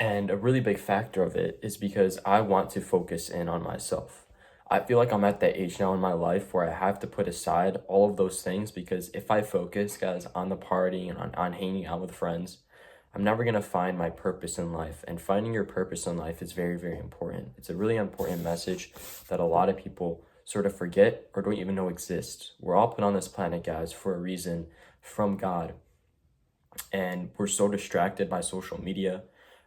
And a really big factor of it is because I want to focus in on myself. I feel like I'm at that age now in my life where I have to put aside all of those things because if I focus, guys, on the party and on hanging out with friends, I'm never going to find my purpose in life. And finding your purpose in life is very, very important. It's a really important message that a lot of people sort of forget or don't even know exists. We're all put on this planet, guys, for a reason from God. And we're so distracted by social media,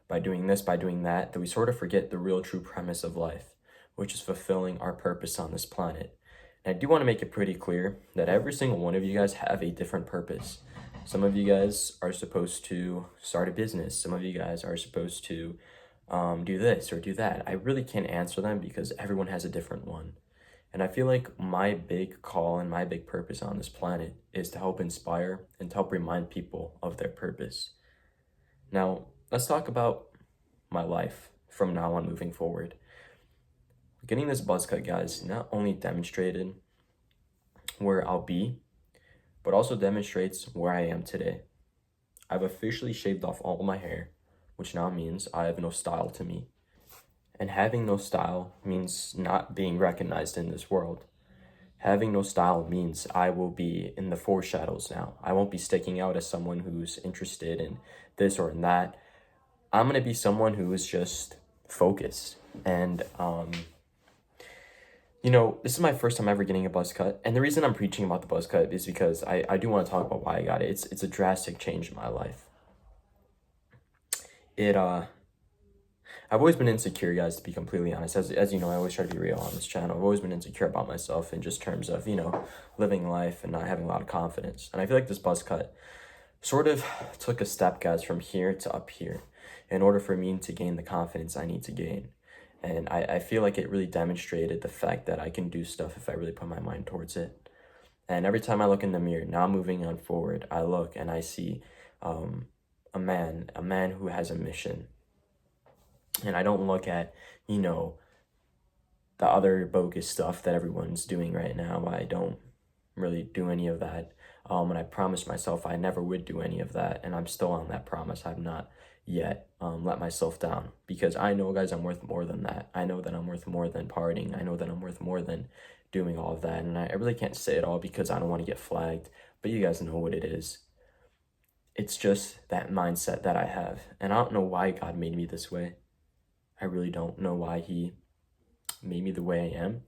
by doing this, by doing that we sort of forget the real true premise of life, which is fulfilling our purpose on this planet. And I do want to make it pretty clear that every single one of you guys have a different purpose. Some of you guys are supposed to start a business. Some of you guys are supposed to do this or do that. I really can't answer them because everyone has a different one. And I feel like my big call and my big purpose on this planet is to help inspire and to help remind people of their purpose. Now, let's talk about my life from now on moving forward. Getting this buzz cut, guys, not only demonstrated where I'll be, but also demonstrates where I am today. I've officially shaved off all of my hair, which now means I have no style to me. And having no style means not being recognized in this world. Having no style means I will be in the foreshadows now. I won't be sticking out as someone who's interested in this or in that. I'm going to be someone who is just focused. And, this is my first time ever getting a buzz cut. And the reason I'm preaching about the buzz cut is because I do want to talk about why I got it. It's a drastic change in my life. I've always been insecure, guys, to be completely honest. As you know, I always try to be real on this channel. I've always been insecure about myself in just terms of, living life and not having a lot of confidence. And I feel like this buzz cut sort of took a step, guys, from here to up here in order for me to gain the confidence I need to gain. And I feel like it really demonstrated the fact that I can do stuff if I really put my mind towards it. And every time I look in the mirror, now moving on forward, I look and I see a man who has a mission. And I don't look at, the other bogus stuff that everyone's doing right now. I don't really do any of that. And I promised myself I never would do any of that. And I'm still on that promise. I've not yet let myself down because I know, guys, I'm worth more than that. I know that I'm worth more than partying. I know that I'm worth more than doing all of that. And I really can't say it all because I don't want to get flagged. But you guys know what it is. It's just that mindset that I have. And I don't know why God made me this way. I really don't know why he made me the way I am.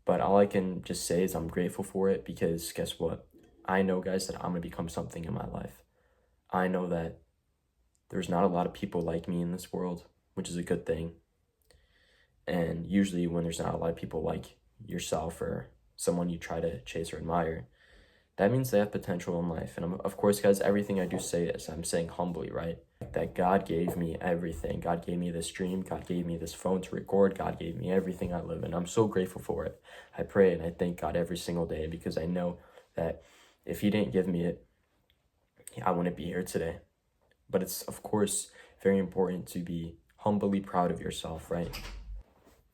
But all I can just say is I'm grateful for it because guess what? I know, guys, that I'm going to become something in my life. I know that there's not a lot of people like me in this world, which is a good thing. And usually when there's not a lot of people like yourself or someone you try to chase or admire, that means they have potential in life. And of course, guys, everything I do say is I'm saying humbly, right? That God gave me everything. God gave me this dream. God gave me this phone to record. God gave me everything I live in. I'm so grateful for it. I pray and I thank God every single day because I know that if he didn't give me it, I wouldn't be here today. But it's, of course, very important to be humbly proud of yourself, right?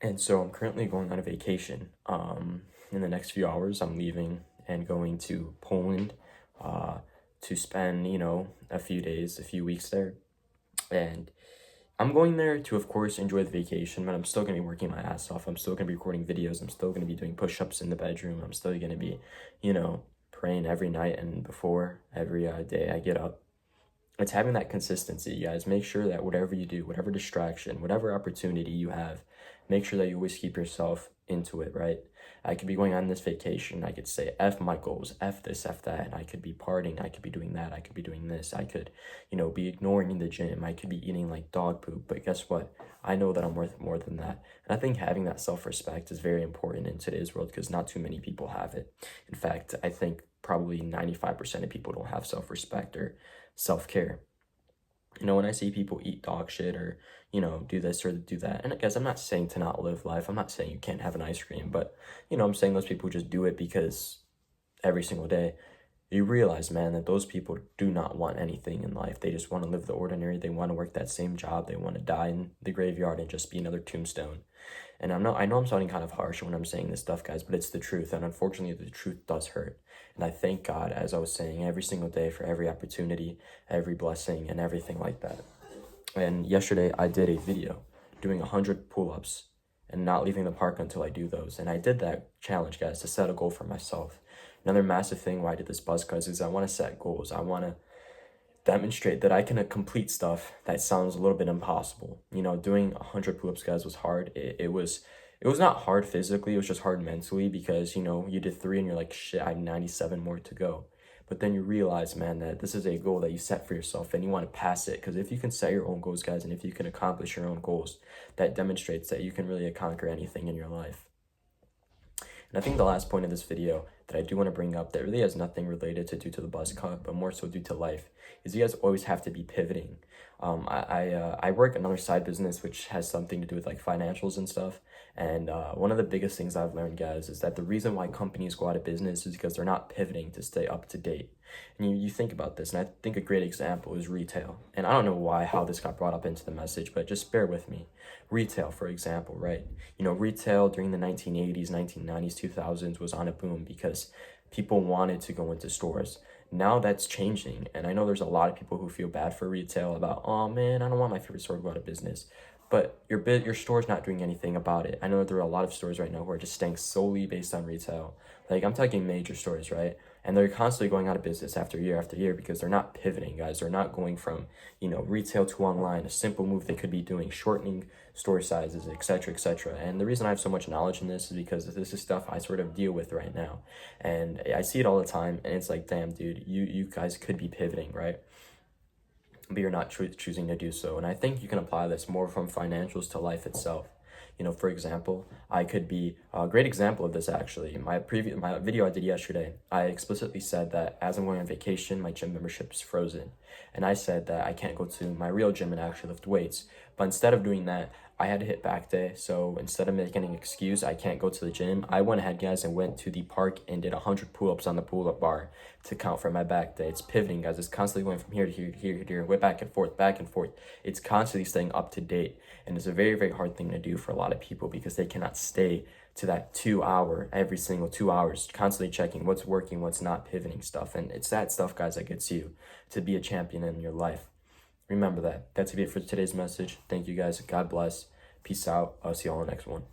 And so I'm currently going on a vacation. In the next few hours, I'm leaving and going to Poland to spend, a few days, a few weeks there. And I'm going there to, of course, enjoy the vacation, but I'm still going to be working my ass off. I'm still going to be recording videos. I'm still going to be doing push-ups in the bedroom. I'm still going to be, praying every night and before every day I get up. It's having that consistency, you guys. Make sure that whatever you do, whatever distraction, whatever opportunity you have, make sure that you always keep yourself into it, right? I could be going on this vacation. I could say, F my goals, F this, F that. And I could be partying. I could be doing that. I could be doing this. I could, be ignoring the gym. I could be eating like dog poop. But guess what? I know that I'm worth more than that. And I think having that self-respect is very important in today's world because not too many people have it. In fact, I think probably 95% of people don't have self-respect or self-care. When I see people eat dog shit or, do this or do that, and guys, I'm not saying to not live life. I'm not saying you can't have an ice cream, but, I'm saying those people just do it because every single day, you realize, man, that those people do not want anything in life. They just want to live the ordinary. They want to work that same job. They want to die in the graveyard and just be another tombstone. And I know I'm sounding kind of harsh when I'm saying this stuff, guys, but it's the truth. And unfortunately, the truth does hurt. And I thank God, as I was saying, every single day for every opportunity, every blessing, and everything like that. And yesterday I did a video doing 100 pull-ups and not leaving the park until I do those. And I did that challenge, guys, to set a goal for myself. Another massive thing why I did this Buzzcuzz is I want to set goals. I want to demonstrate that I can complete stuff that sounds a little bit impossible. You know, doing 100 pull-ups, guys, was hard. It was not hard physically, it was just hard mentally because, you know, you did 3 and you're like, shit, I have 97 more to go. But then you realize, man, that this is a goal that you set for yourself and you want to pass it. Because if you can set your own goals, guys, and if you can accomplish your own goals, that demonstrates that you can really conquer anything in your life. And I think the last point of this video that I do want to bring up that really has nothing related to due to the buzz cut, but more so due to life, is you guys always have to be pivoting. I work another side business which has something to do with like financials and stuff. And one of the biggest things I've learned, guys, is that the reason why companies go out of business is because they're not pivoting to stay up to date. And you think about this, and I think a great example is retail. And I don't know how this got brought up into the message, but just bear with me. Retail, for example, right? You know, retail during the 1980s, 1990s, 2000s was on a boom because people wanted to go into stores. Now that's changing, and I know there's a lot of people who feel bad for retail about, oh man, I don't want my favorite store to go out of business. But your store's not doing anything about it. I know there are a lot of stores right now who are just staying solely based on retail. Like, I'm talking major stores, right? And they're constantly going out of business after year because they're not pivoting, guys. They're not going from, you know, retail to online, a simple move they could be doing, shortening store sizes, etc., etc. And the reason I have so much knowledge in this is because this is stuff I sort of deal with right now. And I see it all the time, and it's like, damn, dude, you guys could be pivoting, right? But you're not choosing to do so. And I think you can apply this more from financials to life itself. You know, for example, I could be a great example of this actually. My video I did yesterday, I explicitly said that as I'm going on vacation, my gym membership is frozen. And I said that I can't go to my real gym and actually lift weights. But instead of doing that, I had to hit back day. So instead of making an excuse, I can't go to the gym, I went ahead, guys, and went to the park and did 100 pull-ups on the pull-up bar to count for my back day. It's pivoting, guys. It's constantly going from here to here to here to here, way back and forth, back and forth. It's constantly staying up to date. And it's a very, very hard thing to do for a lot of people because they cannot stay to that 2 hour, every single 2 hours, constantly checking what's working, what's not, pivoting stuff. And it's that stuff, guys, that gets you to be a champion in your life. Remember that. That's it for today's message. Thank you, guys. God bless. Peace out. I'll see you all in the next one.